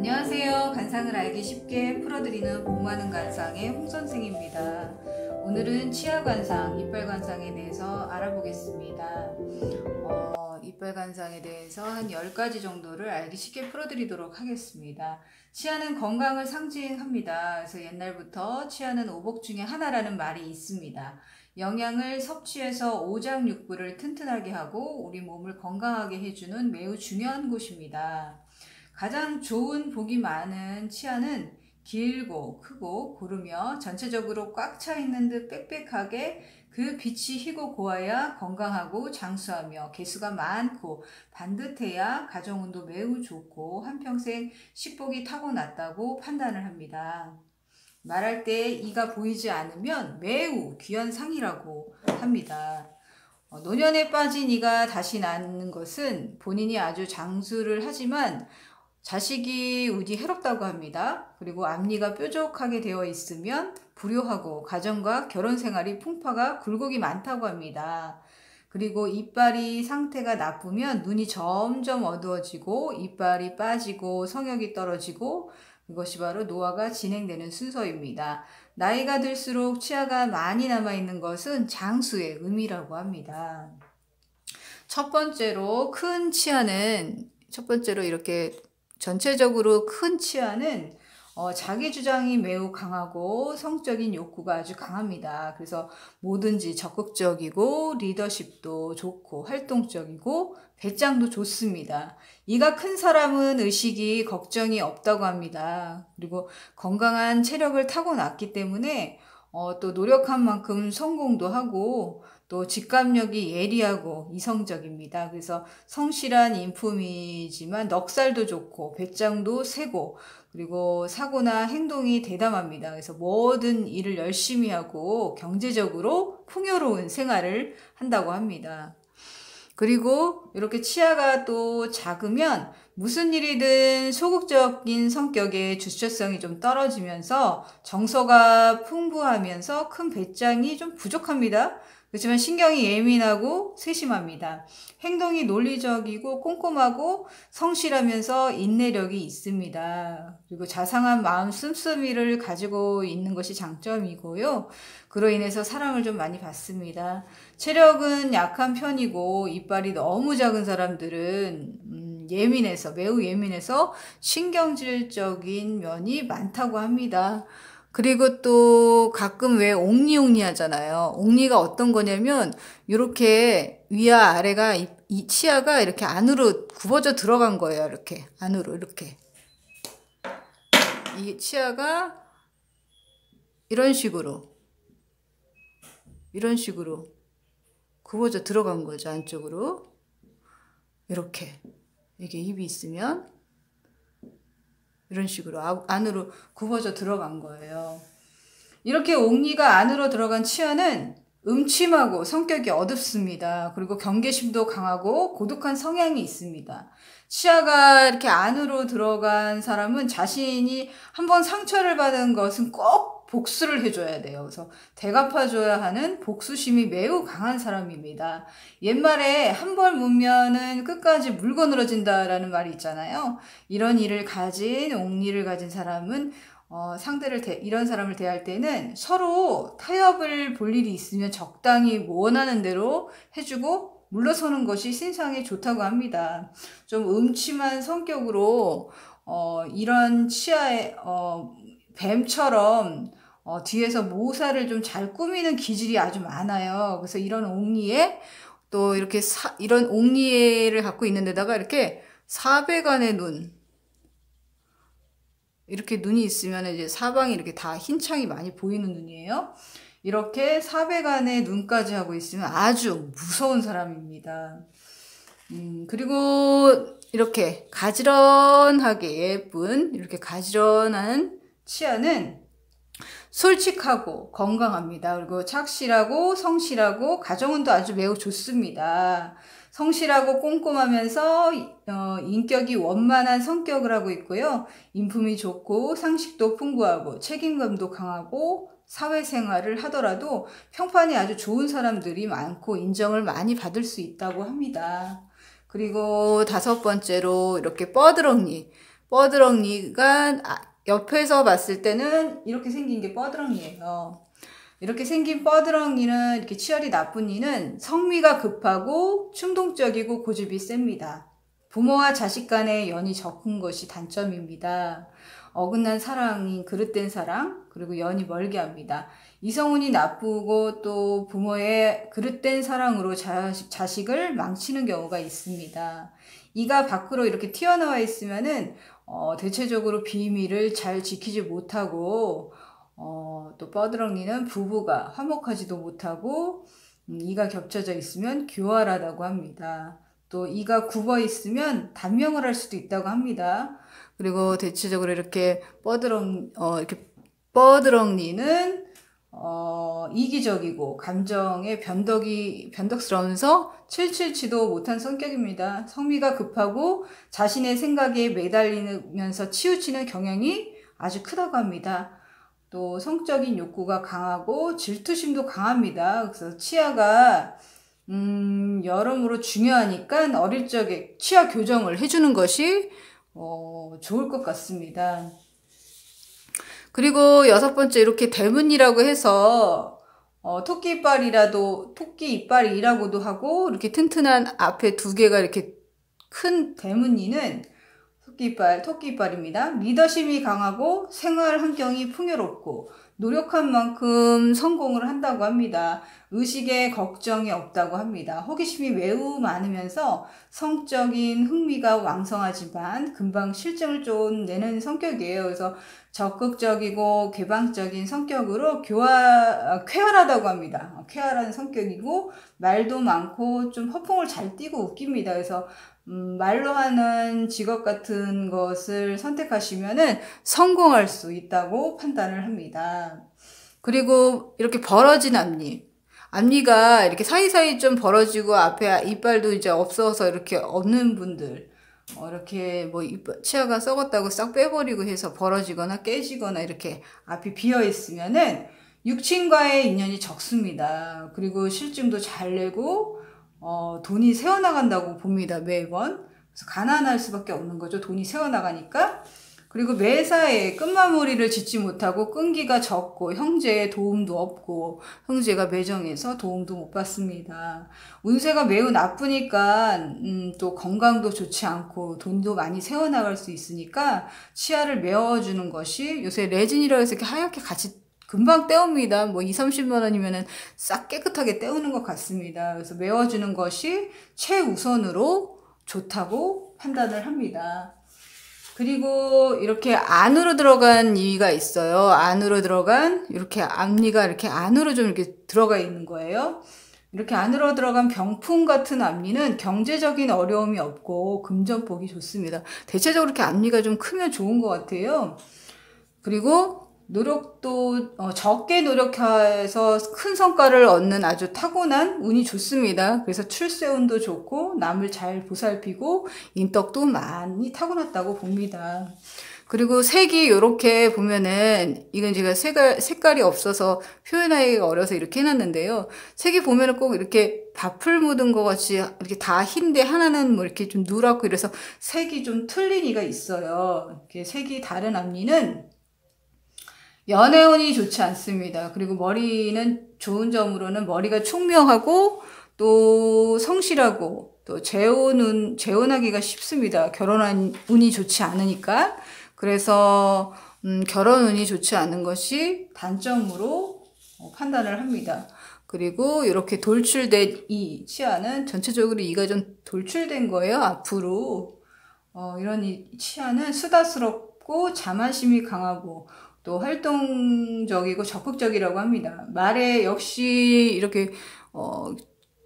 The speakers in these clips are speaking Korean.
안녕하세요. 간상을 알기 쉽게 풀어드리는 복 많은 간상의 홍선생입니다. 오늘은 치아 관상, 이빨 관상에 대해서 알아보겠습니다. 이빨 관상에 대해서 한 10가지 정도를 알기 쉽게 풀어드리도록 하겠습니다. 치아는 건강을 상징합니다. 그래서 옛날부터 치아는 오복 중에 하나라는 말이 있습니다. 영양을 섭취해서 오장육부를 튼튼하게 하고 우리 몸을 건강하게 해주는 매우 중요한 곳입니다. 가장 좋은 복이 많은 치아는 길고 크고 고르며 전체적으로 꽉 차 있는 듯 빽빽하게 그 빛이 희고 고와야 건강하고 장수하며 개수가 많고 반듯해야 가정운도 매우 좋고 한평생 식복이 타고났다고 판단을 합니다. 말할 때 이가 보이지 않으면 매우 귀한 상이라고 합니다. 노년에 빠진 이가 다시 나는 것은 본인이 아주 장수를 하지만 자식이 우디 해롭다고 합니다. 그리고 앞니가 뾰족하게 되어 있으면 불효하고 가정과 결혼 생활이 풍파가 굴곡이 많다고 합니다. 그리고 이빨이 상태가 나쁘면 눈이 점점 어두워지고 이빨이 빠지고 성욕이 떨어지고 이것이 바로 노화가 진행되는 순서입니다. 나이가 들수록 치아가 많이 남아있는 것은 장수의 의미라고 합니다. 첫 번째로 이렇게 전체적으로 큰 치아는 자기 주장이 매우 강하고 성적인 욕구가 아주 강합니다. 그래서 뭐든지 적극적이고 리더십도 좋고 활동적이고 배짱도 좋습니다. 이가 큰 사람은 의식이 걱정이 없다고 합니다. 그리고 건강한 체력을 타고났기 때문에 또 노력한 만큼 성공도 하고 또 직감력이 예리하고 이성적입니다. 그래서 성실한 인품이지만 넉살도 좋고 배짱도 세고 그리고 사고나 행동이 대담합니다. 그래서 모든 일을 열심히 하고 경제적으로 풍요로운 생활을 한다고 합니다. 그리고 이렇게 치아가 또 작으면 무슨 일이든 소극적인 성격의 주체성이 좀 떨어지면서 정서가 풍부하면서 큰 배짱이 좀 부족합니다. 그렇지만 신경이 예민하고 세심합니다. 행동이 논리적이고 꼼꼼하고 성실하면서 인내력이 있습니다. 그리고 자상한 마음 씀씀이를 가지고 있는 것이 장점이고요. 그로 인해서 사랑을 좀 많이 받습니다. 체력은 약한 편이고 이빨이 너무 작은 사람들은 매우 예민해서 신경질적인 면이 많다고 합니다. 그리고 또 가끔 왜 옥리 하잖아요. 옥리가 어떤 거냐면 이렇게 위와 아래가 이 치아가 이렇게 안으로 굽어져 들어간 거예요. 이렇게 안으로 이렇게 이 치아가 이런 식으로 굽어져 들어간 거죠. 안쪽으로 이렇게 이게 입이 있으면 이런 식으로 안으로 굽어져 들어간 거예요. 이렇게 옥리가 안으로 들어간 치아는 음침하고 성격이 어둡습니다. 그리고 경계심도 강하고 고독한 성향이 있습니다. 치아가 이렇게 안으로 들어간 사람은 자신이 한번 상처를 받은 것은 꼭 복수를 해줘야 돼요. 그래서 대갚아줘야 하는 복수심이 매우 강한 사람입니다. 옛말에 한 벌 문면은 끝까지 물고 늘어진다라는 말이 있잖아요. 이런 옥리를 가진 사람은 이런 사람을 대할 때는 서로 타협을 볼 일이 있으면 적당히 원하는 대로 해주고 물러서는 것이 신상에 좋다고 합니다. 좀 음침한 성격으로 이런 치아에 뱀처럼 뒤에서 모사를 좀 잘 꾸미는 기질이 아주 많아요. 그래서 이런 옥리에 또 이렇게 이런 옥리를 갖고 있는 데다가 이렇게 사배간의 눈 이렇게 눈이 있으면 이제 사방이 이렇게 다 흰 창이 많이 보이는 눈이에요. 이렇게 사배간의 눈까지 하고 있으면 아주 무서운 사람입니다. 그리고 이렇게 가지런하게 예쁜 이렇게 가지런한 치아는 솔직하고 건강합니다. 그리고 착실하고 성실하고 가정운도 아주 매우 좋습니다. 성실하고 꼼꼼하면서 인격이 원만한 성격을 하고 있고요. 인품이 좋고 상식도 풍부하고 책임감도 강하고 사회생활을 하더라도 평판이 아주 좋은 사람들이 많고 인정을 많이 받을 수 있다고 합니다. 그리고 5번째로 이렇게 뻐드렁니 뻐드렁니가 옆에서 봤을 때는 이렇게 생긴 게 뻐드렁니예요. 이렇게 생긴 뻐드렁니는, 이렇게 치열이 나쁜 이는 성미가 급하고 충동적이고 고집이 셉니다. 부모와 자식 간의 연이 적은 것이 단점입니다. 어긋난 사랑인 그릇된 사랑, 그리고 연이 멀게 합니다. 이성운이 나쁘고 또 부모의 그릇된 사랑으로 자식을 망치는 경우가 있습니다. 이가 밖으로 이렇게 튀어나와 있으면은 대체적으로 비밀을 잘 지키지 못하고 또 뻐드렁니는 부부가 화목하지도 못하고 이가 겹쳐져 있으면 교활하다고 합니다. 또 이가 굽어 있으면 단명을 할 수도 있다고 합니다. 그리고 대체적으로 이렇게 뻐드렁니는 이기적이고 감정에 변덕스러우면서 칠칠치도 못한 성격입니다. 성미가 급하고 자신의 생각에 매달리면서 치우치는 경향이 아주 크다고 합니다. 또 성적인 욕구가 강하고 질투심도 강합니다. 그래서 치아가 여러모로 중요하니까 어릴 적에 치아 교정을 해주는 것이 좋을 것 같습니다. 그리고 6번째, 이렇게 대문이라고 해서 토끼 이빨이라고도 하고, 이렇게 튼튼한 앞에 2개가 이렇게 큰 대문이는 토끼 이빨입니다. 리더십이 강하고 생활 환경이 풍요롭고 노력한 만큼 성공을 한다고 합니다. 의식에 걱정이 없다고 합니다. 호기심이 매우 많으면서 성적인 흥미가 왕성하지만 금방 실증을 좀 내는 성격이에요. 그래서 적극적이고 개방적인 성격으로 쾌활하다고 합니다. 쾌활한 성격이고 말도 많고 좀 허풍을 잘 띠고 웃깁니다. 그래서 말로 하는 직업 같은 것을 선택하시면은 성공할 수 있다고 판단을 합니다. 그리고 이렇게 벌어진 앞니가 이렇게 사이사이 좀 벌어지고 앞에 이빨도 이제 없어서 이렇게 없는 분들, 이렇게 뭐 치아가 썩었다고 싹 빼버리고 해서 벌어지거나 깨지거나 이렇게 앞이 비어 있으면은 육친과의 인연이 적습니다. 그리고 실증도 잘 내고 돈이 새어나간다고 봅니다. 매번. 그래서 가난할 수밖에 없는 거죠. 돈이 새어나가니까. 그리고 매사에 끝마무리를 짓지 못하고 끈기가 적고 형제의 도움도 없고 형제가 매정해서 도움도 못 받습니다. 운세가 매우 나쁘니까 또 건강도 좋지 않고 돈도 많이 새어나갈 수 있으니까 치아를 메워주는 것이, 요새 레진이라고 해서 이렇게 하얗게 같이 금방 떼웁니다. 뭐 20-30만 원이면은 싹 깨끗하게 떼우는 것 같습니다. 그래서 메워주는 것이 최우선으로 좋다고 판단을 합니다. 그리고 이렇게 안으로 들어간 이가 있어요. 안으로 들어간, 이렇게 앞니가 이렇게 안으로 좀 이렇게 들어가 있는 거예요. 이렇게 안으로 들어간 병풍 같은 앞니는 경제적인 어려움이 없고 금전복이 좋습니다. 대체적으로 이렇게 앞니가 좀 크면 좋은 것 같아요. 그리고 노력도 적게 노력해서 큰 성과를 얻는 아주 타고난 운이 좋습니다. 그래서 출세운도 좋고 남을 잘 보살피고 인덕도 많이 타고났다고 봅니다. 그리고 색이 이렇게 보면은, 이건 제가 색깔이 없어서 표현하기가 어려서 이렇게 해놨는데요. 색이 보면은 꼭 이렇게 밥풀 묻은 것 같이 이렇게 다 흰데 하나는 뭐 이렇게 좀 누렇고 이래서 색이 좀 틀린 이가 있어요. 이렇게 색이 다른 앞니는 연애운이 좋지 않습니다. 그리고 머리는 좋은 점으로는 머리가 총명하고 또 성실하고 또 재혼하기가 쉽습니다. 결혼한 운이 좋지 않으니까. 그래서 결혼 운이 좋지 않은 것이 단점으로 판단을 합니다. 그리고 이렇게 돌출된 이 치아는 전체적으로 이가 좀 돌출된 거예요. 앞으로. 이런 이 치아는 수다스럽고 자만심이 강하고 또 활동적이고 적극적이라고 합니다. 말에 역시 이렇게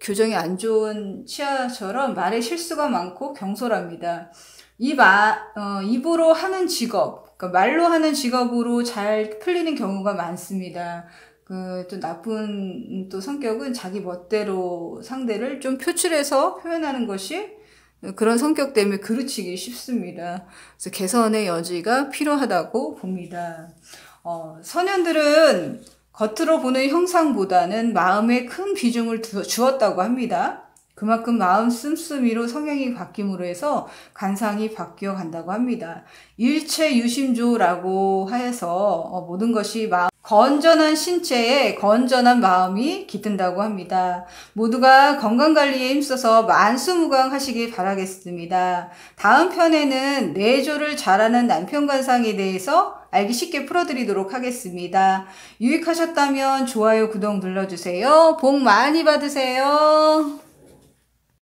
교정이 안 좋은 치아처럼 말에 실수가 많고 경솔합니다. 입으로 하는 직업, 그러니까 말로 하는 직업으로 잘 풀리는 경우가 많습니다. 또 나쁜 또 성격은 자기 멋대로 상대를 좀 표출해서 표현하는 것이, 그런 성격 때문에 그르치기 쉽습니다. 그래서 개선의 여지가 필요하다고 봅니다. 소년들은 겉으로 보는 형상보다는 마음에 큰 비중을 주었다고 합니다. 그만큼 마음 씀씀이로 성향이 바뀜으로 해서 관상이 바뀌어 간다고 합니다. 일체유심조라고 해서 모든 것이 건전한 신체에 건전한 마음이 깃든다고 합니다. 모두가 건강관리에 힘써서 만수무강하시길 바라겠습니다. 다음 편에는 내조를 잘하는 남편 관상에 대해서 알기 쉽게 풀어드리도록 하겠습니다. 유익하셨다면 좋아요, 구독 눌러주세요. 복 많이 받으세요.